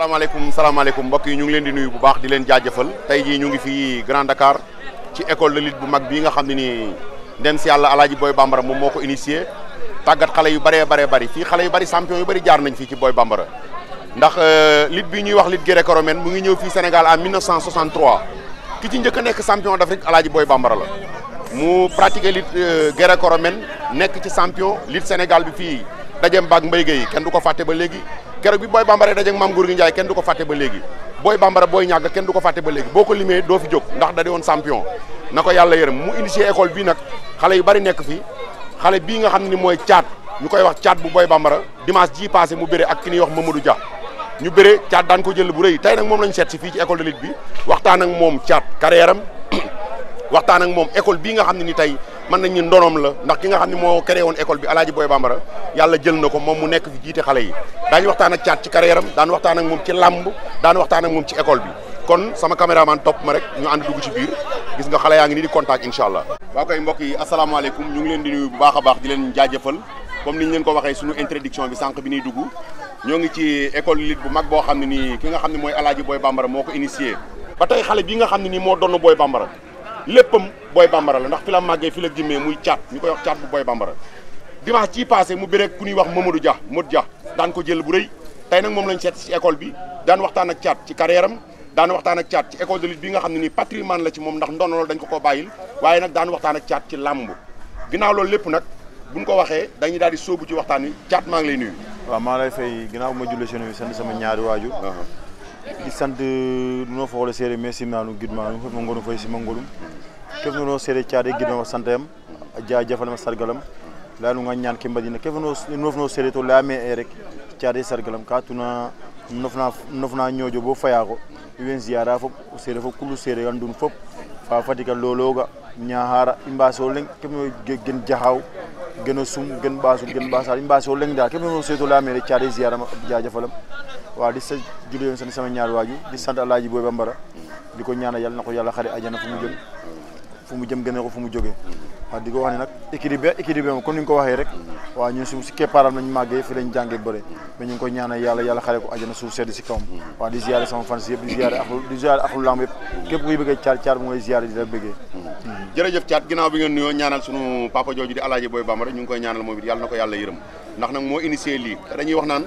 salaamaaleykum mbokk yi ñu ngi leen di nuyu bu baax di leen jaajëfal tey jii ñu ngi fii Grand Dakar ci école de lutte bu mag bii nga xam ne nii ndem si yàlla Alaaji Boy Bambara moom moo ko initié tàggat xale yu bëree bëri fii xale yu bëri champion yu bëri jaar nañ fii ci Boy Bambara ndax lutte bi ñuy wax lutte gréco-romaine mu ngi ñëw fii Sénégal en 1963 ki ci njëkk a nekk champion d'Afrique Alaaji Boy Bambara la mu pratiquer lutte gréco-romaine nekk ci champion lutte Sénégal bi fii dajem baag Mbaye Gueye kenn du ko fàtte ba léegi keroog bi Boy Bambara dajeeg Mame Gorgui Ndiaye kenn du ko fàtte ba léegi Boy Bambara Boy Niaga kenn du ko fàtte ba léegi boo ko limee doo fi jóg ndax da di woon champion na ko yàlla yërëm mu initié école bii nag xale yu bari nekk fi xale bii nga xam ne ni mooy caat ñu koy wax caat bu Boy Bambara dimanche ji passé mu bëre ak ki ñuy wax Mamadou Dia ñu bëre caat daan ko jël bu rëy tey nag moom lañ seet si fii ci école de lutte bi waxtaan ak moom caat carrière am waxtaan ak moom école bii nga xam ne ni tey mën nañ ñu ndonoom la ndax ki nga xam ne moo créé woon école bi Alaaji Boy Bambara yàlla jël na ko moom mu nekk fi jiite xale yi daañu waxtaan ak caat ci carrière am daan waxtaan ak moom ci làmb daan waxtaan ak moom ci école bi kon sama caméraman topp ma rek ñu ànd dugg ci biir gis nga xale yaa ngi nii di contact incha allah. waaw koy mbokk yi asalaamaaleykum ñu ngi leen di nuyu bu baax a baax di leen jaajëfal comme ni ñu leen ko waxee suñu introduction bi sànq bi ñuy dugg ñoo ngi ci école lutte bu mag boo xam ne nii ki nga xam ne mooy Alaaji Boy Bambara moo ko initié ba tey xale bii nga xam ne nii moo doon Boy Bambara léppam Boy Bambara la ndax fi la màggee fi la gimmee muy caat ñu koy wax caat bu Boy Bambara dimanche ci passé mu bëre ku ñuy wax Mamadou Dia Modou Dia daan ko jël bu rëy tey nag moom lañ seet ci école bi daan waxtaan ak caat ci carrière am daan waxtaan ak caat ci école de lutte bi nga xam ne nii patrimoine la ci moom ndax ndono loolu dañ ko bàyyil waaye nag daan waxtaan ak caat ci làmb ginnaaw loolu lépp nag buñ ko waxee dañuy daal di sóobu ci waxtaan wi caat maa ngi lay nuyu. waaw maa lay fay ginnaaw ma jullee seen sant sama ñaari waajur di sant no foole seede mais simnaanu gidmaanu fo ma ngonu fay sima ngolum kef no seede caade gidma santayam a jaajëfalama sargalam leyanu nga ñaan ke mbadina kef no seede to leyame e rek caade sargalam ka tuna nofna ñoojo bo fayako wen ziyara fop o seede fop kulu seede gandun fop fa fadika lologa ñahara i mbaso leng kef no gen jaxaw gën a sum gën baasul gën baasal i mbaso leng daal kef no seede to leyame rek caade ziyarama jaajëfalam waaw di sa julli yoon sant sama ñaari waaju di sant Alaaji Boy Bambara di ko ñaanal yàlla na ko yàlla xare ajana fu mu jëm gën a ko fu mu jógee waaw di ko wax ne nag équilibre moom comme ni nga ko waxee rek waaw ñun si keppaaram lañ màggee fi lañ jàngee bëre mais ñu ngi koy ñaanal yàlla xare ko ajana suuf sedd si kawam waaw di ziare sama fans yëpp di ziare axlu lamb yëpp képp kuy bëggee caat mu ngay ziare di la bëggee jërëjëf caat ginnaaw bi ngeen nuyoo ñaanal sunu papa jooju di Alaaji Boy Bambara ñu ngi koy ñaanal moom it yàlla na ko yàlla yërëm ndax nag moo initié lii dañuy wax naan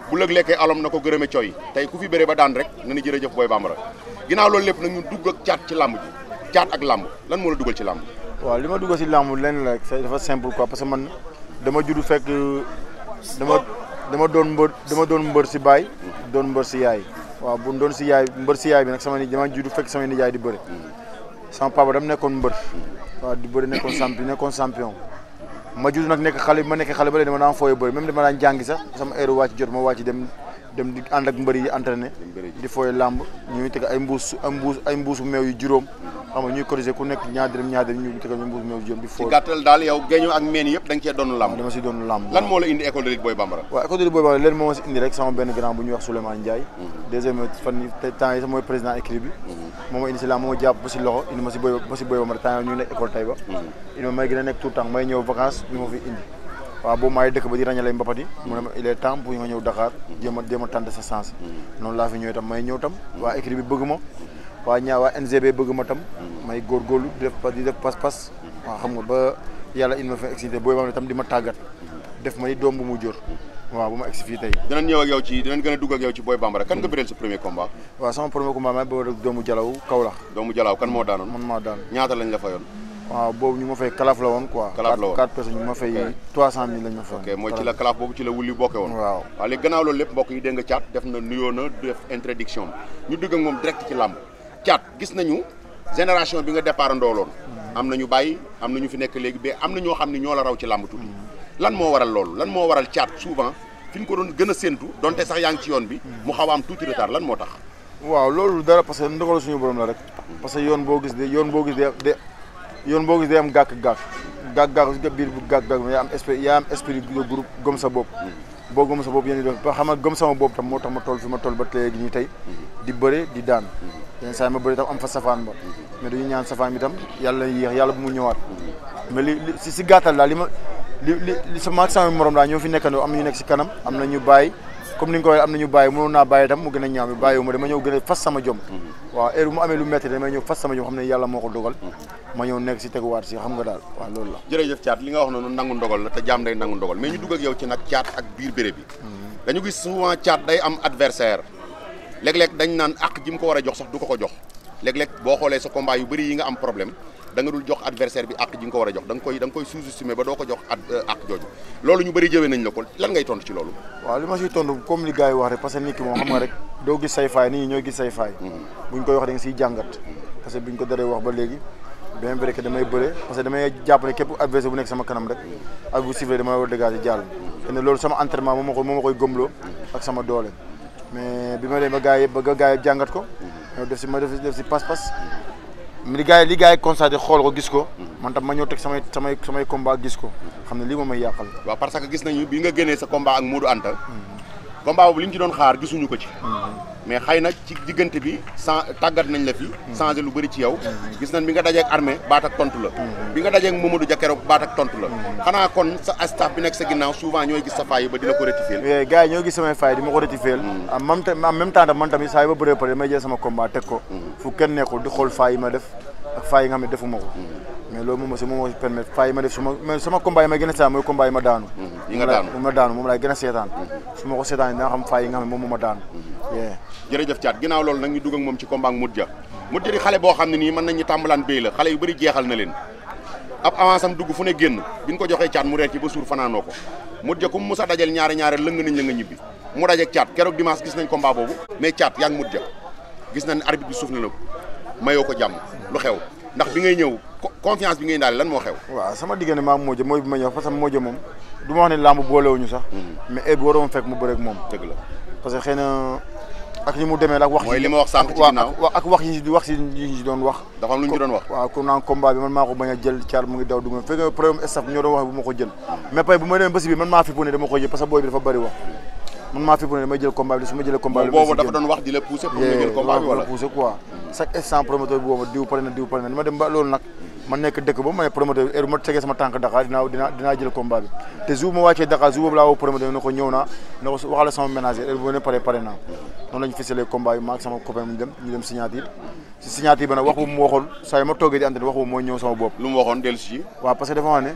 bu lëg lekkee alom na ko gërëme cooy tey ku fi bëree ba daan rek nga ni jërëjëf Boy Bambara ginnaaw loolu lépp nag ñu dugg ak caat ci làmb ji caat ak làmb lan moo la dugal ci làmb waaw li ma dugal ci làmb lenn la dafa simple quoi parce que man dama judd fekk dama doon mbër si baay doon mbër si yaay waaw bu doon si yaay mbër si yaay bi nag dama judd fekk sama nijaay di bëri sama papa dama nekkoon mbër waaw di bëri nekkoon champion ma judd nag nekk xale ba léegi dama daan fooyee bëri même dama daan jàngi sax sama heure wàcc jot ma wàcc dem di ànd ak mbër yi entraîné di fooyee làmb ñuy teg ay mbuusu meew yu juróom xam nga ñuy cotiser ku nekk ñaar dërëm ñu tegal ñu mbuusu meew yu juróom di fooy. ci gàttal daal yow géeñoo ak meen yëpp da nga cee doon làmb. dama si doon làmb. lan moo la indi école de lutte Boy Bambara. waaw école de lutte Boy Bambara leen moo ma si indi rek sama benn grand bu ñuy wax Souleymane Ndiaye. deuxième fan temps yi sax mooy président équipe bi. moo ma indi si làmb moo ma jàpp ba si loxo indi ma si Boy Bambara temps ñu nekk école Taïba. indi ma may gën a nekk tout le temps may ñëw vacances ñu ma fi indi waaw boobu maay dëkk ba di ràññale mbapat yi mu ne il est temps pour nga ñëw Dakar jéem a tenter sa sens noonu laa fi ñëwee tam may ñëw tam waa équipe bi bëgg ma waa NGB bëgg ma tam may góorgóorlu di def pas-pas waaw xam nga ba yàlla indi ma fi excité Boy Bambara tam di ma tàggat def ma ni doom bu mu jur waaw bu ma egsi fii tey dinañ ñëw ak yow dinañ gën a dugg ak yow ci Boy Bambara kan nga bëreel sa premier combat waaw sama premier combat may bëgg rek doomu Jalaw Kaolack kan moo daanoon man maa daan ñaata lañ la fayoon waaw boobu ñu ma fay calaf la woon quoi. calaf la woon 4 personnes ñu ma fay 300 000 lañ ma fay. ok mooy ci la calaf boobu ci la wulli bokke woon. waaw léegi gannaaw loolu lépp mbokk yi dégg nga caat def na nuyoo na def introduction ñu dugg ak moom direct ci làmb caat gis nañu génération bi nga départ ndooloon am na ñu bàyyi am na ñu fi nekk léegi ba am na ñoo xam ne ñoo la raw ci làmb tuuti lan moo waral loolu lan moo waral caat souvent fi ñu ko doon gën a séentu donte sax yaa ngi ci yoon bi mu xaw a am tuuti retard lan moo tax. waaw loolu dara parce que ndogalu suñu borom la rek parce que yoon boo gis day am gàkk-gàkk si biir bu gàkk-gàkk yaa am esprit de groupe gëm sa bopp boo gëm sa bopp yéen def ba xam nga gëm sama bopp tam moo tax ma toll fi ma toll ba léegi nii tey di bëre di daan yenn saa yi ma bëri tam am fa safaan ba mais dañu ñaan safaan bi tam yàlla yéex yàlla bu mu ñëwaat mais si gàttal daal li sama morom daal ñoo fi nekkandoo am na ñu nekk si kanam am na ñu bàyyi comme ni nga ko waxee am nañu bàyyi mënoon naa bàyyi tam mu gën a ñaaw mi bàyyiwuma dama ñëw gën a fas sama jom waaw heure bu mu amee lu metti damay ñëw fas sama jom xam ne yàlla moo ko dogal ma ñëw nekk si teguwaat si xam nga daal waaw loolu la jërëjëf Thiat li nga wax noonu nangu ndogal la te jaam day nangu ndogal mais ñu dugg ak yow ci nag Thiat ak biir béréb bi dañu gis souvent Thiat day am adversaire léeg-léeg dañ naan ak ji mu ko war a jox sax du ko jox léeg-léeg boo xoolee sa combat yu bëri yi nga am problème da nga dul jox adversaire bi ak ji nga ko war a jox da nga koy sous-estimer ba doo ko jox ak jooju loolu ñu bëri jëwee nañ la ko lan ngay tontu ci loolu waaw li ma siy tontu comme li gars yi wax rek parce que nit ki moom xam nga rek doo gis say faay nit ñi ñooy gis say faay buñ koy wax da nga siy jàngat parce que buñ ko daree wax ba léegi bien vrai que damay bëre parce que damay jàpp ne képp adversaire bu nekk sama kanam rek ak bu sifflé damay war a dégager jàll te ne loolu sama entraînement moo ma koy gëmloo ak sama doole mais bi ma demee ba gars yi jàngat ko def si pas-pas li gars yi constaté xool ko gis ko man tam ma ñëw teg samay combat gis ko xam ne lii moom may yàqal waaw parce que gis nañu bi nga génnee sa combat ak Modou Anta combat boobu li ñu ci doon xaar gisuñu ko ci mais xëy na ci diggante bi tàggat nañ la fi changé lu bëri ci yow gis nañ bi nga dajeek armée baat ak tontu la bi nga dajeek Mamadou Dia keroog baat ak tontu la xanaa kon sa staff bi nekk sa ginnaaw souvent ñooy gis sa faay yi ba dina ko rectifier gars yi ñoo gis samay faay di ma ko rectifier en même temps man tamit saa yi ba bëree pare damay jël sama combat teg ko fu kenn nekkul di xool faay yi ma def ak faay yi nga xam ne defuma ko mais loolu moom aussi moom moo permettre faay yi ma def sama combat yi ma gën a seetaan mooy combat yi ma daanu moom laay gën a seetaan su ma ko seetaan dina xam faay yi nga xam ne moom moo ma daanu jërëjëf Thiat ginnaaw loolu nag ñu dugg ak moom ci combat ak Modou Dia di xale boo xam ne nii mën nañu tàmbalaan béy la xale yu bëri jeexal na leen ab avance am dugg fu ne génn bi ñu ko joxee Thiat mu reer ci ba suur fanaanoo ko Modou Dia ku mu mës a dajal ñaare lëng nañ la nga ñibbi mu dajeek Thiat keroog dimanche gis nañ combat boobu mais Thiat yaa ngi Modou Dia gis nañ arbitre bi suuf na la ko mayoo ko jàmm lu xew ndax bi ngay ñëw confiance bi ngay daal lan moo xew waaw sama diggante maa Modou Dia mooy bi ma ñëw parce que Modou Dia moom du ma wax ne làmb boolewuñu sax mais heure bi waroon fekk mu bëre ak moom dëgg la parce que xëy na ak ni mu demee la ak wax mooy li ma wax sànq ci ginnaaw ak wax yi ñu doon wax dafa am lu ñu doon wax waaw comme naan combat bi man maa ko bañ a jël Thiat mu ngi daw dugg fekk problème staff ñoo doon wax bu ma ko jël mais pay bu ma demee bés bi man maa fi ne dama ko jël parce que booy bi dafa bëri wax man maa fi ne damay jël combat bi su ma jëlee combat bi boobu dafa doon wax di la pousser pour nga jël combat bi wala pousser quoi chaque instant promoteur bi boobu diw pare na ma dem ba loolu nag ma nekk dëkk ba ma ne promoteur bi heure ma tegee sama tànk Dakar dinaa jël combat bi te jour ma wàccee Dakar jour boobu laa woo promoteur bi ne ko ñëw naa ne ko waxale sama ménager heure bu ne pare naa noonu la ñu ficelee combat bi ma ak sama copain ñu dem signature si signature ba nag wax boobu mu waxoon saa yi ma toogee di antenne wax boobu mooy ñëw sama bopp lu mu waxoon dellu si waaw parce que dafa wax ne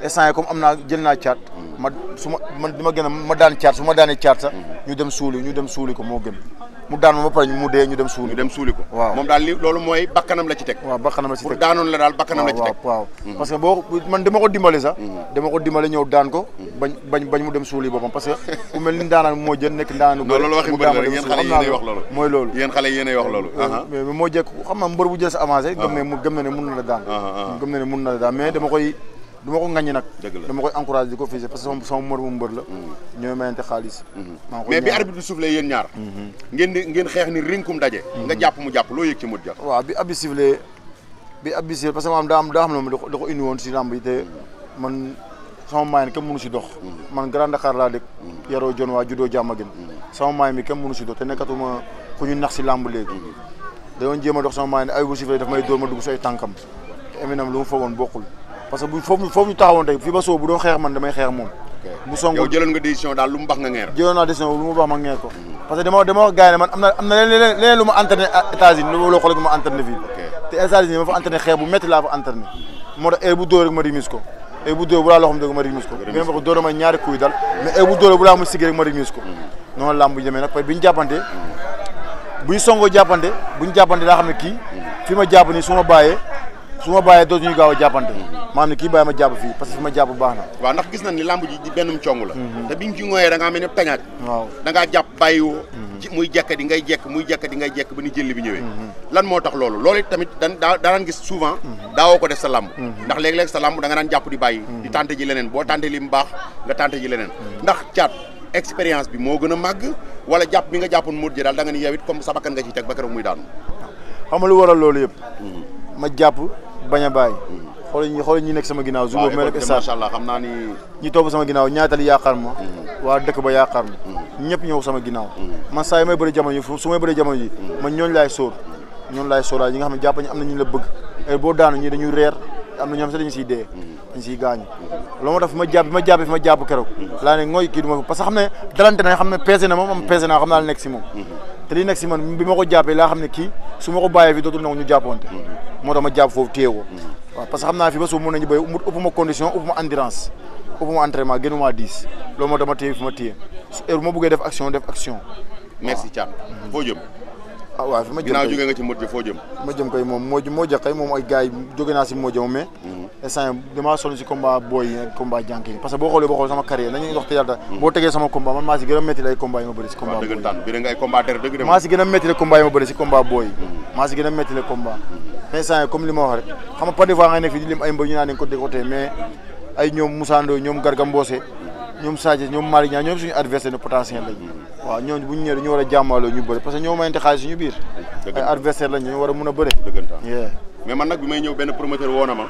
instant yi comme am naa jël naa Thiat ma daan Thiat su ma daanee Thiat sax ñu dem suuli ko moo gën mu daan ma ba pare mu dee ñu dem suuli ko waaw moom daal loolu mooy bakkanam la ci teg waaw bakkanam la ci teg pour daanoon la daal bakkanam la ci teg waaw parce que man dama ko dimbali sax dama ko dimbali ñëw daan ko bañ mu dem suuli boppam parce que ku mel ni daanaan moo jën nekk daanaan loolu waxi mbër la yéen xale yéenay wax loolu mooy loolu yéen xale yéenay wax loolu mais moo jekk xam na mbër bu jël sa avancé gëm na ne mun na la daan mais dama ko ŋaññi nag dama koy encouragé di ko fii parce que sama mor mu mbër la ñooy mayante xaalis mais bi arbitre bi soufflé yéen ñaar ngeen xeex ni rinkum daje nga jàpp mu jàpp loo yëg ci Modou Dia waaw bi arbitre soufflé parce que maanaam daa am na da ko indi woon si lamb yi te man sama maay kenn mënu si dox man Grand Dakar laa dëkk yaroo jon waa juddoo Diamaguène sama maay mi kenn mënu si dox te nekkatuma ku ñu nax si lamb léegi dañoon jéem a dox sama maay ne ay bu soufflé daf may dóor ma dugg si ay tànkam te éminam lu mu foogoon bokkul parce que foofu ñu taxawoon tey fii ba soo bu doon xeex man damay xeex moom bu song yow jëloon nga décision daal lu mu baax nga ngeer jëloon naa décision lu mu baax ma ngeer ko parce que dama wax gars yi ne man am na leneen lu ma entraîné États-Unis loo xool ma entraîné fii te États-Unis ma fa entraîné xeex bu métti laa fa entraîné moo tax heure bu dóor rek ma rimis ko heure bu dóor bu laa loo xam ne ma rimis ko même ko dóor ma ñaari kuy dal mais heure bu dóor bu laa ma sigé rek ma rimis ko noonu làmb demee nag parce que bi ñu jàppante buñ songoo jàppante daa xam ne kii fi ma jàpp nii su ma bàyyee dootuñu gaaw a jàppante maanaam ne kii bàyyi ma jàpp fii parce que fi ma jàpp baax na waaw ndax gis nañ ni lamb ji bennum cong la te biñ ci ngooyee da ngaa mel ni tañaaj waaw da ngaa jàpp bàyyiwoo muy jekk di ngay jekk ba ni jëlli bi ñëwee lan moo tax loolu tamit daan gis souvent daawoo ko def sa lamb ndax léeg-léeg sa lamb da nga daan jàpp di bàyyi di tante ji leneen boo tante li mu baax nga tante ji leneen ndax Thiat expérience bi moo gën a màgg wala jàpp bi nga jàppoon Modou Dia daal da nga ni yow it comme sa bakkan nga ciy teg ba keroog muy daanu xam nga lu waral loolu yëpp ma jàpp bañ a bàyyi xool ñi nekk sama ginnaaw jour boobu may def macha Allah xam naa ni ñi topp sama ginnaaw ñaatali yaakaar ma waa dëkk ba yaakaar ma ñëpp ñëw sama ginnaaw man saa yi may bëri jamono yi su may bëri jamono yi man ñooñu laay sóor ñi nga xam ne jàpp ñu am na ñu la bëgg boo daanu ñi dañuy reer am na ñoom sax dañu siy dee dañu siy gaañu loolu moo tax fi ma jàpp keroog laa ne ngooy kii du ma parce que xam ne dalante na xam ne pesé na moom am pesé naa xam naa la nekk si moom te li nekk si man bi ma ko jàppee laa xam ne kii su ma ko bàyyee fi dootul nangu ñu jàppoonte moo tax ma jàpp foofu téye ko waaw parce que xam naa fi ba suuf mën nañu béy ëpp ma condition ëpp ma endurance ëpp ma entraînement gënu maa 10 loolu moo tax ma téye fi ma téye heure ma bëggee def action merci Thiat foo jëm ah waaw fi ma jëm ginnaaw jógee nga ci Modja foo jëm ma jëm kay moom Modja kay moom ay gars yi jóge naa si Modja moom mais instant damaa sonn si combat booy yi combat jànk yi parce que boo xoolee sama carrière nañu wax te yàlla boo tegee sama combat man maa si gën a métti ay combat yi ma bëri si combat booy maa si gën a métti combat yi ma bëri si combat booy maa si gën a métti combat instant yi comme li ma wax rek xam nga pas des fois ngay nekk fii di lim ay mbër ñu naan dañ ko décoté mais ay ñoom Moussa Ndoye ñoom Garga Mbossé ñoom Sadio ñoom Malick Niang ñoom suñu adversaire de potentiel lañ waaw ñooñu bu ñu ñëwee dañu war a jàmmaloo ñu bëri parce que ñoo mayante xaalis suñu biir ay adversaire lañ ñu war a mun a bëre mais man nag bi may ñëw benn promoteur woo na ma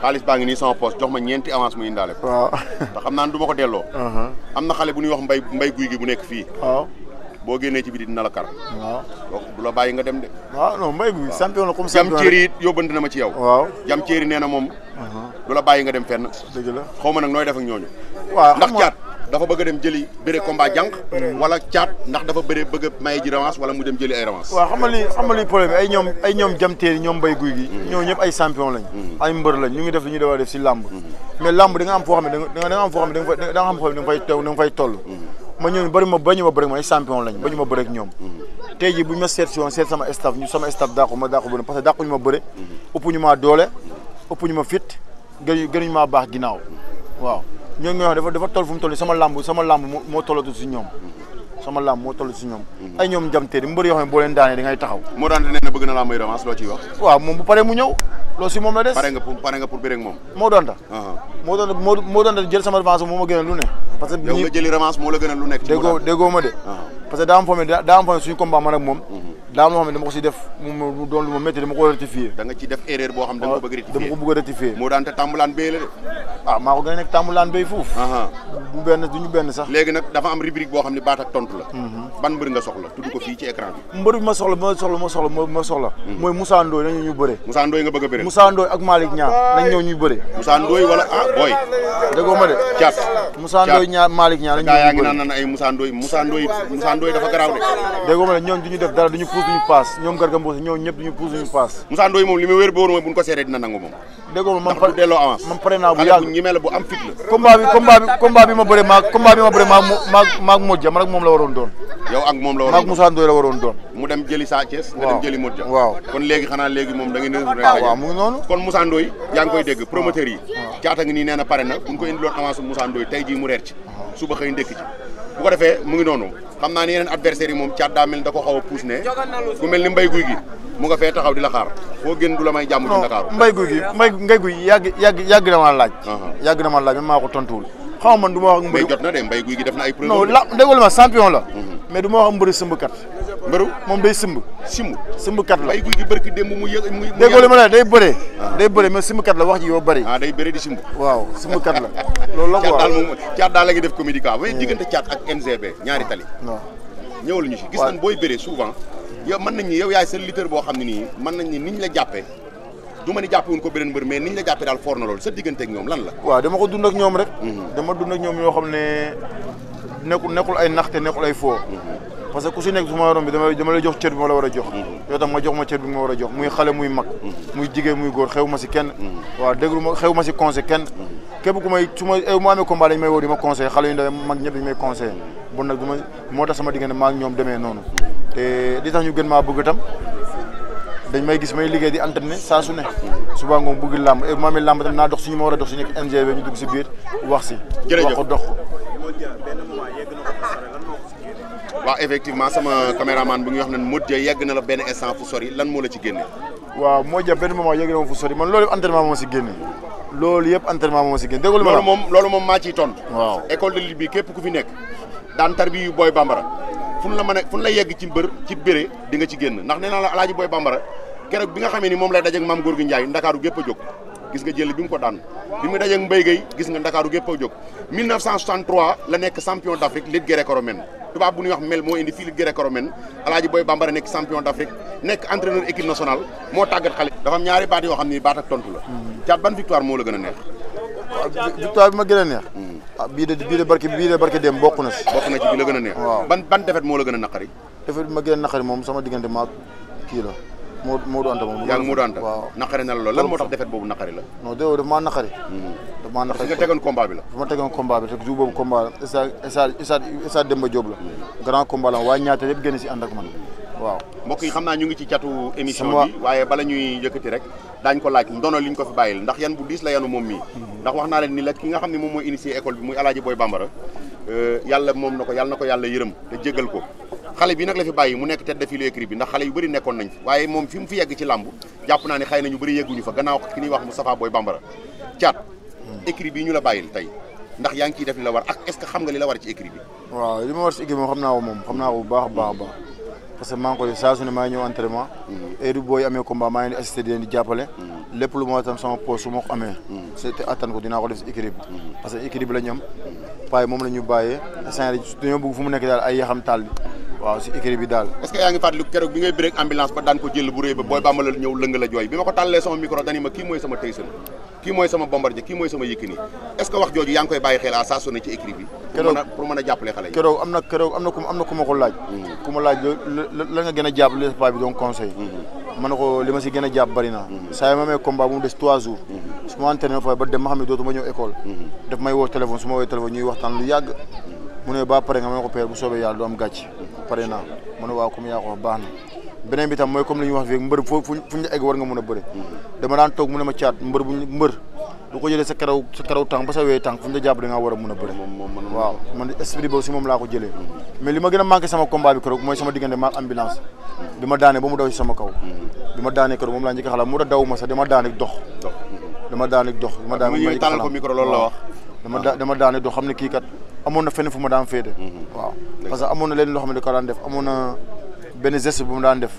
xaalis baa ngi nii sama poste jox ma ñeenti avance mu indaale ko waaw te xam naa ne du ma ko delloo am na xale bu ñuy wax mbay guy gi bu nekk fii waaw boo génnee ci biti dina la kar waaw donc du la bàyyi nga dem de waaw non mbay guy champion la comme champion jam ceeri it yóbbante na ma ci yow waaw jam ceeri nee na moom du la bàyyi nga dem fenn dëgg la xaw ma nag nooy def ak ñooñu waaw ndax Thiat dafa bëgg a dem jëli bëre combat jànq wala Thiat ndax dafa bëgg a maye ji revanche wala mu dem jëli ay revanche waaw xam nga li problème ay ñoom jam teeri ñoom mbay guy gi ñoo ñëpp ay champion lañ ay mbër lañ ñu ngi def li ñu def si làmb mais làmb da nga am foo xam ne da nga am foo xam ne da nga am foo xam ne da nga fay toll ma ñooñu bëri ma bañu ma bëri ma ay champion lañ bañu ma bëri ak ñoom tey jii bu ñu ma seet si woon seet sama staff dàqu bëri parce que dàqu ñu ma bëri ëpp ñu maa doole ëpp ñu ma fit gënuñu maa baax ginnaaw waaw ñoo ngi wax dafa toll fu mu toll sama lamb moo tollatu si ñoom sama lamb moo toll si ñoom ay ñoom jamteeri mbër yoo xam ne boo leen daanee da ngay taxaw moo daan nee na bëgg na laa may revanche loo ciy wax waaw moom bu paree mu ñëw loolu si moom la des pare nga pour bëre ak moom moo doonta moo doonta jël sama revanche moo ma gënal lu ne parce que yow nga jëli revanche moo la gënal lu nekk déggoo ma de parce que daa am foo xam ne suñu combat man ak moom daa am loo xam ne dama ko si def mu doon lu ma métti dama ko rectifier da nga ci def erreur boo xam ne da nga ko bëgg rectifier dama ko bëgg a rectifier moo daan te tàmbalaan béy la de maa ko gën a nekk tàmbalaan béy foofu du ñu benn sax léegi nag dafa am rubrique boo xam ne baat ak tontu la ban mbër nga soxla tudd ko fii ci écran bi mbër bi ma soxla mooy Moussa Ndoye nañu ñu bëre Moussa Ndoye nga bëgg a bëre Moussa Ndoye ak Malick Niang nañ ñëw ñuy bëre Moussa Ndoye wala booy déggoo ma de Thiat Moussa Ndoye Malick Niang nañ ñëw yaa ngi naan ay Moussa Ndoye dafa garaaw de déggoo ma de ñoom duñu def dara duñu puus duñu paas ñoom Garga Mbossé ñoom ñëpp duñu puus duñu paas Moussa Ndoye moom li ma wér ba wóor mooy buñ ko seetee dina nangu moom déggoo ma man delloo avance man pare naa bu yàgg bu ñemee la bu am fit la combat bi ma bëre maag Modja man ak moom la waroon doon yow ak moom la waroon maag Moussa Ndoye la waroon doon mu dem jëli Sa Thiès nga dem jëli Modja waaw kon léegi xanaa léegi moom da ngeen waaw mu ngi noonu kon Moussa Ndoye yaa ngi koy dégg promoteur yi Thiat a ngi nii nee na pare na buñ ko indiloon avance Moussa Ndoye tey jii mu reer ci suba xëy ndékki ci bu ko defee mu ngi noonu xam naa ni yeneen adversaire yi moom Thiat daa mel da ko xaw a pousse ne ku mel ni mbay guy gi mu nga fee taxaw di la xaar foo gën du la may jàmm ci Dakar mbay guy gi ngay guy yàgg na ma laaj yàgg na ma laaj man maa ko tontuwul xaw ma man du ma wax mbay jot na de mbay guy gi def na ay preuve non la déggoo ma champion la mais du ma wax mbëri sëmbkat mbëru moom day sëmbkat la mbay guy gi bërki démb mu déggoo li ma la day bëree mais sëmbkat la wax ji yow bëri day bëri di simb waaw sëmbkat la loolu la quoi Thiat daal la ngi def comédie ka way diggante Thiat ak NGB ñaari tali waaw ñëwal ñu si gis nañ booy bëree souvent yow mën nañ ni yow yaay seen lutteur boo xam ne nii mën nañ ni niñ la jàppee du ma ni jàppe wuñ ko beneen mbër mais niñ la jàppee daal foor na loolu sa diggante ak ñoom lan la waaw dama ko dund ak ñoom rek dama dund ak ñoom yoo xam ne nekkul ay naxte nekkul ay foo parce que ku si nekk su ma yoroon bi dama lay jox cër bi ma la war a jox yow tam ma jox ma cër bi ma war a jox muy xale muy mag muy jigéen muy góor xew ma si kenn waaw déglu ma xew ma si conseil kenn képp ku may su ma amee combat dañ may woo di ma conseil xale yu ndaw mag ñëpp dañu may conseil bon nag duma moo tax sama diggante maa ak ñoom demee noonu te li tax ñu gën maa bëgg itam dañ may gis may liggéey di entraîné saa su ne suba ngoon bëgg làmb ma amee làmb tam naa dox suñu ma war a dox suñu nekk NGB ñu dugg si biir wax si wax ko dox waaw effectivement sama caméraman bu ngi wax ne Modja yegg na la benn instant fu sori lan moo la ci génne waaw Modja benn moment yegg na ma fu sori man loolu yëpp entraînement moo si génne loolu yëpp entraînement moo si génne dégg nga loolu moom maa ciy tontu waaw école de lutte bi képp ku fi nekk daan tarbi yu booy bambara fu ñu la yegg ci béré di nga ci génn ndax nee naa la alaaji booy bambara keroog bi nga xamee ni moom lay dajeeg maam Gorgui Ndiaye ndakaaru gépp a jóg gis nga jël bi mu ko daan bi mu dajeeg Mbaye Gueye gis nga ndakaaru gépp a jóg 1963 la nekk champion d'Afrique lutte gréco-romaine tubaab bu ñuy wax mel moo indi fii gréco-romaine Alaaji Boy Bambara nekk champion d'Afrique nekk entraîneur équipe nationale moo tàggat xale. dafa am ñaari baat yoo xam ni baat ak tontu la. Thiat ban victoire moo la gën a neex. waaw victoire bi ma gën a neex. bii de barke dem bokk na si. bokk na ci bi la gën a neex. waaw ban défaite moo la gën a naqari. défaite bi ma gën a naqari moom sama diggante maag kii la Modou Anta moom. yaa ngi Modou Anta waaw naqari na la lool lan moo tax défaite boobu naqari la. non déggoo dafa maa naqari. dafa maa naqari nga tegoon combat bi la. fu ma tegoon combat bi te jour boobu combat Issa Demba Diop la. grand combat la waaye ñaata yëpp génn si ànd ak man waaw. mbokk yi xam naa ñu ngi ci catu émission bi waaye bala ñuy yëkkati rek daañ ko laaj ndono liñ ko fi bàyyil ndax yan bu diis la yanu moom mii ndax wax naa leen ni la ki nga xam ne moom mooy initier école bi muy Alaaji Boy Bambara yàlla moom na ko yàlla yërëm te jégal ko xale bi nag la fi bàyyi mu nekk tête de file écrit bi ndax xale yu bëri nekkoon nañ fi waaye moom fi mu fi yegg ci làmb jàpp naa ne xëy na ñu bëri yegguñu fa gannaaw ki ñuy wax Moustapha Boy Bambara Thiat écrit bi ñu la bàyyil tey ndax yaa ngi ciy def li la war ak est-ce que xam nga li la war ci écrit bi waaw li ma war ci écrit bi moom xam naa ko bu baax a baax parce que maa ngi koy saa su ne maa ngi ñëw entraînement et du booy amee combat maa ngi di assisté di leen di jàppale lépp lu ma tam sama poste su ma ko amee te attan ko dinaa ko def si équipe bi parce que équipe bi la ñu am waaye moom la ñu bàyyee dañoo bëgg fu mu nekk daal ay yaxam taal bi waaw si équipe bi daal est-ce que yaa ngi fàttali keroog bi ngay bëreeg ambulance ba daan ko jël bu rëy ba Boy Bambara ñëw lëng la jooy bi ma ko tàllee sama micro dani ma kii mooy sama Tyson kii mooy sama Bombardier kii mooy sama Yékini est-ce que wax jooju yaa ngi koy bàyyi xel à saa su ne ci équipe bi pour mën a jàppale xale yi keroog am na ku ma ko laaj ku ma laaj la nga gën a jàppale paa bi donc conseil ma ne ko li ma si gën a jàpp bari na saa yi ma amee combat bu mu des 3 jours su ma entraîné fa ba dem ma xam ne dootuma ñëw école daf may woo téléphone su ma woowee téléphone ñuy waxtaan lu yàgg mu ne ba pare nga ma ne ko père bu soobee yàlla du am gàcc pare naa ma ne waaw comme yaa ko wax baax na beneen bi tam mooy comme li ñuy wax fii mbër fu ñu egg war nga mën a bëre dama daan toog mu ne ma Thiat mbër du ko jëlee sa karaw tànk ba sa weey tànk fu ñu la jàpp da ngaa war a mën a bëre waaw man esprit boobu si moom laa ko jëlee mais li ma gën a manqué sama combat bi keroog mooy sama diggante maak ambulance bi ma daane ba mu daw si sama kaw bi ma daanee keroog moom laa njëkk a xalaat mu da daw ma sax dama daane dox ma ñëw tàllal ko micro loolu la wax dama daane dox xam ne kii kat amoon na fenn fu ma daan féete waaw parce que amoon na leen loo xam ne da ko daan def amoon na benn geste bu mu daan def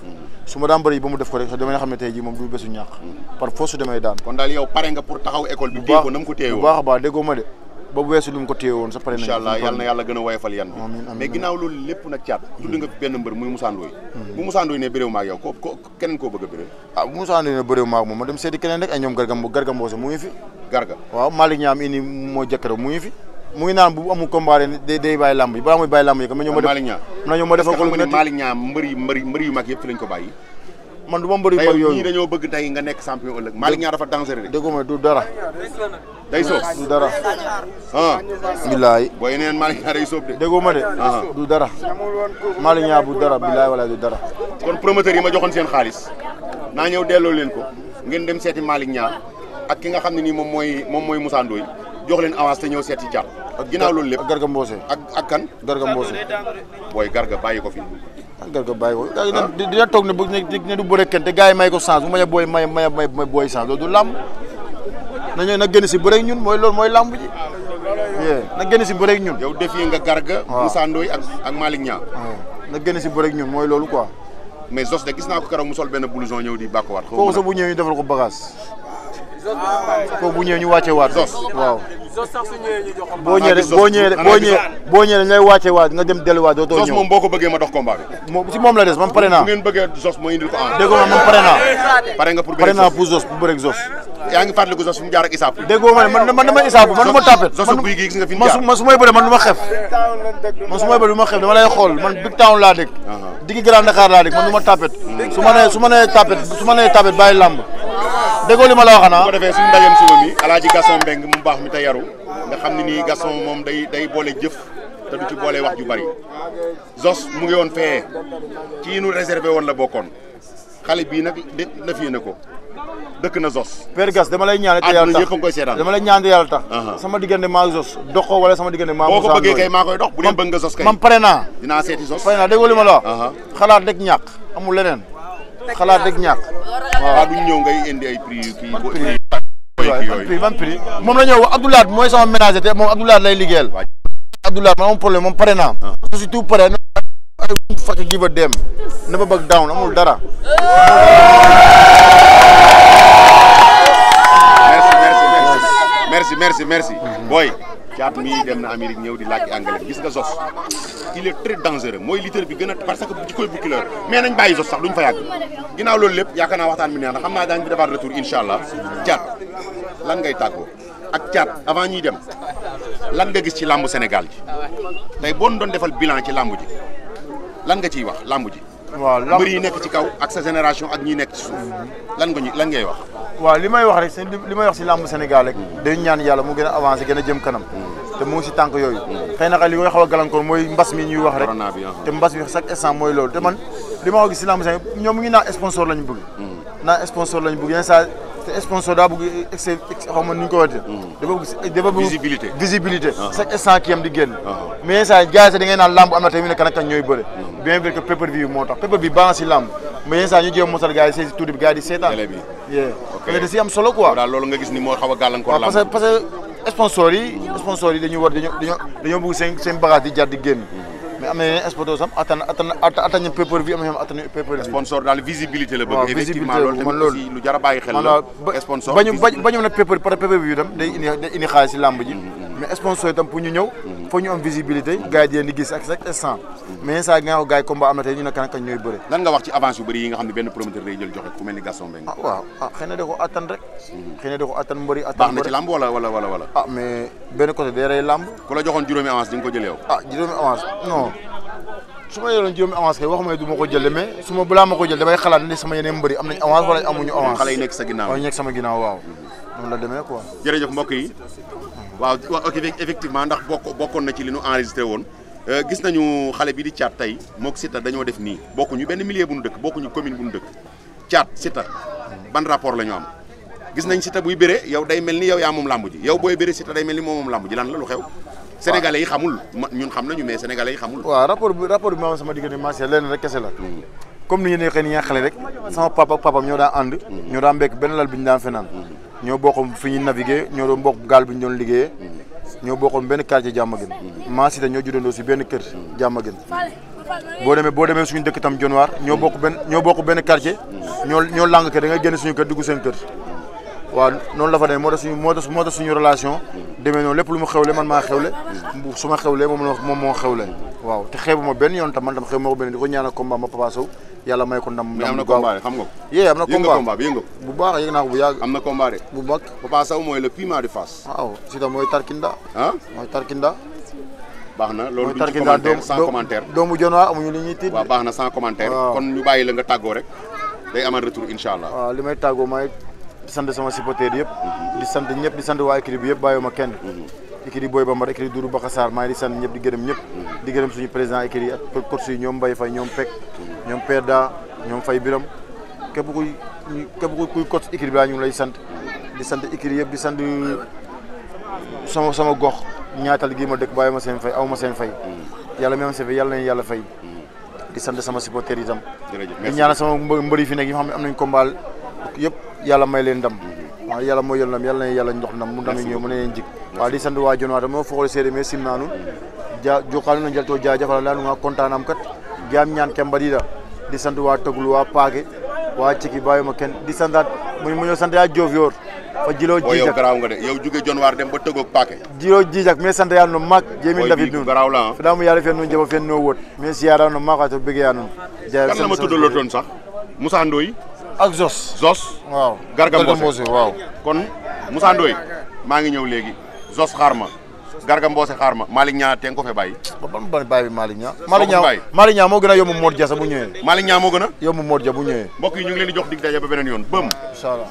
su ma daan bëri ba mu def ko rek sax damay xam ne tey jii moom du bésu ñàkk par force damay daan kon daal yow pare nga pour taxaw école bi téye ko na mu ko téye woon bu baax a baax déggoo ma de ba bu weesu lu mu ko téye woon sa pare incha allah yal na yàlla gën a woyofal yan bi mais ginnaaw loolu lépp nag Thiat tudd nga benn mbër muy Moussa Ndoye bu Moussa Ndoye ne bëréew maag yow ko keneen koo bëgg a bëree bu Moussa Ndoye ne bëréew maag moom ma dem seeti keneen rek ay ñoom Garga Mbossé mu ngi fi Garga waaw Malick Niam ini moo jëkkëram mu ngi fi mu ngi naan bu amul combat day bàyyi lamb yi balaa muy bàyyi lamb yi ma ñëw ma defal ko lu metti Malick Niam mbër yu mag yëpp fi lañ ko bàyyi man du ma mbër yu mag yooyu ñii dañoo bëgg tey nga nekk champion ëllëg Malick Niam dafa dangereux rek déggoo ma du dara day soob du dara bilaay booy neen Malick Niam day soob de déggoo ma de du dara Malick Niam bu dara bilaay wala du dara kon promoteur yi ma joxoon seen xaalis naa ñëw delloo leen ko ngeen dem seeti Malick Niam ak ki nga xam ne nii moom mooy Moussa Ndoye jox leen avance te ñëw seeti Thiat ginnaaw loolu lépp ak Garga Mbossé ak kan Garga Mbossé booy Garga bàyyi ko fi Garga bàyyi ko dina toog ne du bëre kenn te gars yi may ko chance bu ma booy may booy chance loolu du làmb na génn si bëre ñun mooy loolu mooy làmb ji na génn si bëre ñun yow défier nga Garga Moussa Ndoye ak Malick Niam na génn si bëre ñun mooy loolu quoi mais Zos de gis naa ko keroog mu sol benn blouson ñëw di bàkkuwaat kooku sax bu ñëwee ñu defal ko bagage kooku bu ñëwee ñu wàcce waat Zos waaw boo ñëwee dañ lay wàcce waat nga dem delluwaat dootoo ñëw Zos moom boo ko bëggee ma dox combat bi si moom la des man pare naa bu ngeen bëggee Zos moo indil ko déggoo ma man pare naa pare nga pour Zos pour bëre ak Zos yaa ngi fàttaliku Zos fu mu jaar ak Issa Pouye déggoo ma ne man dama Issa Pouye man du ma tapet Zos guy gi gis nga fi mu jaar man su may bëre man du ma xef dama lay xool man Big Town laa dëkk diggi Grand Dakar laa dëkk man du ma tapet su ma nee tapet bàyyi làmb déggoo li ma la wax xanaa bu ko defee suñu ndajeem suba mi Alaaji Gaston Mbengue mu baax mi te yaru nga xam ne nii Gaston moom day boole jëf te du ci boole wax ju bari Zos mu ngi woon fee ci nu réservé woon la bokkoon xale bii nag defee na ko dëkk na Zos. Père Gas dama lay ñaan te yàlla tax yëpp a ngi koy seetaan dama lay ñaan te yàlla tax sama diggante maa Zos dox ko wala sama diggante maa boo ko bëggee kay maa koy dox bu dee bëgg nga Zos kay man pare naa dinaa seeti Zos pare naa déggoo li ma la wax xalaat rek ñàkk amul leneen xalaat rek ñàkk waaw duñ ñëw ngay indi ay prix yu kii ban prix moom la ñëw Abdoulaye mooy sama ménager te moom Abdoulaye lay liggéeyal Abdoulaye man amul problème moom pare naa su tout pare I fucking give a damn never back down amul dara merci merci booy caat mii dem na Amérique ñëw di làkki anglais gis nga Zos il est très dangereux mooy lutteur bi gën a parce que ci koy bukki la mais nañ bàyyi Zos sax duñ fa yàgg ginnaaw loolu lépp yaakaar naa waxtaan bi neex na xam naa daañu fi defaat retour incha allah caat lan ngay tàggoo ak caat avant ñuy dem lan nga gis ci làmbu Sénégal ji tey boo doon defal bilan ci làmbu ji lan nga ciy wax làmbu ji waaw mbër yi nekk ci kaw ak sa génération ak ñi nekk ci suuf lan ngay wax waaw li may wax rek li may wax si làmbu Sénégal rek dañu ñaan yàlla mu gën a avancé gën a jëm kanam te mu ngi si tànk yooyu xëy na li koy xaw a gàllankoor mooy mbas mi ñuy wax rek te mbas bi chaque instant mooy loolu te man li ma wax gis si làmbu Sénégal ñoom mu ngi naa sponsor lañu bëgg naa sponsor lañu bëgg yenn saa te sponsor daa bëgg excès xaw ma nu ñu ko waxee dafa bëgg visibilité chaque instant ki am di génn mais yenn saa gars yi da ngay naan làmb am na tamit ne kan ak kan ñooy bëre bien vrai que pay-per-view moo tax pay-per-view baax na si làmb mais yenn saa ñu jéem mosal gars yi si tuuti bi gars yi di seetaan mais da si am solo quoi daal loolu nga gis ni moo xaw a gàllankoor làmb parce que sponsor yi dañu war dañoo bëgg seen bagage di jar di génn mais am na yeneen sponsor sam attan pay-per-view am na ñoom attan pay-per-view sponsor daal visibilité la bëgg effectivement loolu tamit aussi lu jar a bàyyi xel la sponsor bañu na pay-per-view itam day indi xaalis si làmb ji mais sponsor itam pour ñu ñëw faut ñu am visibilité gars yi di leen di gis ak chaque instant mais yenn saa nga gars yi combat am na tey ñu ne kan ak kan ñooy bëre lan nga wax ci avance yu bëri yi nga xam ne benn promoteur day jël joxe ku mel ni Gaston Mbengue waaw xëy na da ko attan rek xëy na da ko attan mbëri attan baax na ci làmb wala mais benn côté day rey làmb ku la joxoon juróomi avance di nga ko jël yow juróomi avance non su ma yoroon juróomi avance kay waxuma du ma ko jël mais su ma balaa ma ko jël damay xalaat ne sama yeneen mbëri am nañ avance wala amuñu avance xale yi nekk sa ginnaaw nekk sama ginnaaw waaw noonu la demee quoi jërëjëf mbokk yi waaw ok effectivement ndax bokkoon na ci li ñu enregistré woon gis nañu xale bi di Thiat tey mook Siteu dañoo def nii bokkuñu benn milieu bu ñu dëkk bokkuñu commune bu ñu dëkk Thiat Siteu ban rapport la ñu am gis nañ Siteu buy béré yow day mel ni yow yaa moom làmb ji yow booy béré Siteu day mel ni moom làmb ji lan la lu xew sénégalais yi xamul ñun xam nañu mais sénégalais yi xamul waaw rapport bi ma am sama diggante marché lenn rek kese la comme ni ñu nekkee ni xale rek sama papa ak papam ñoo daan ànd ñoo daan bekk benn lal bi ñu daan fenaan ñoo bokkoon fi ñuy naviguer ñoo doon bokk gaal bi ñu doon liggéeyee ñoo bokkoon benn quartier Diamaguène maa Siteu ñoo juddandoo si benn kër Diamaguène boo demee suñu dëkk tam Dionewar ñoo bokk benn quartier ñoo làng kër da ngay génn suñu kër dugg seen kër waaw noonu la fa demee moo tax suñu relation demee noonu lépp lu mu xewle man maa xewle su ma xewlee moom moo xewle waaw te xeebu ma benn yoon tam man tam xeebu ma ko benn di ko ñaanal combat ma Papa Sow yàlla may ko ndam. mais am na combat xam nga ko. am na combat bi yëngu ko bu baax yëg naa ko bu yàgg. am na combat de. bu mag Papa Sow mooy le piment de Fass. waaw Siteu mooy Tarkinda. mooy Tarkinda. baax na loolu duñ ci commentaire sans commentaire. doomu Dionewar amuñu li ñuy tiit. waaw baax na sans commentaire. kon ñu bàyyi la nga tàggoo rek day amal retour incha allah. waaw li may tàggoo may di sant sama supporters yëpp. di sant ñëpp di sant waa équipe bi yëpp bàyyiwuma kenn. équipe Boy Bambara équipe Doudou Bakassar maa ngi di sant ñëpp di gërëm ñëpp. di gërëm suñu président équipe yi ak coach yi ñoom Mbaye Faye ñoom Pek ñoom Perda ñoom Faye Biram képp kuy coach équipe bi laa ñu ngi lay sant di sant équipe yëpp di sant sama gox ñaatal gi ma dëkk bàyyi ma seen fay aw ma seen fay yàlla mi am seen fay yàlla nañu yàlla fay di sant sama supporters yi itam di ñaanal sama mbëri fi nekk yi nga xam ne am nañ combat yëpp yàlla may leen ndam waaw yàlla mooy yor ndam yàlla nañu yàlla ndox ndam mu ndam ñëw mu ne leen jik waaw di sant waa Dionewar moo foxole seede mais sim naanu joxaanu na jalto jaajëfal la nga kontaan am kat jaam ñaan kembadida di sant waa Toglu waa Paake waa Ciki bàyyi ma kenn di santaat mu ñëw sant yaa Joof yoor fa jiloo jiijak yow garaaw nga de yow jóge Dionewar dem ba Tëggoog Paake jiloo jiijak mais sant yaa no maak jéemi David nun garaaw la fa daa mu yàlla fen nun jaba fen noo wóot mais siyaara no maak ato bëgg yaa nun kan la ma tuddaloo toon sax Moussa Ndoye ak Zos waaw Garga Mbossé waaw kon Moussa Ndoye maa ngi ñëw léegi Zos xaar ma Garga Mbossé xaar ma Malick Niang te nga ko fe bàyyi ban bàyyi bi Malick Niang moo gën a yomb Modou Dia sax bu ñëwee Malick Niang moo gën a yomb Modou Dia bu ñëwee mbokk yi ñu ngi leen di jox dig daje ba beneen yoon bëm incha allah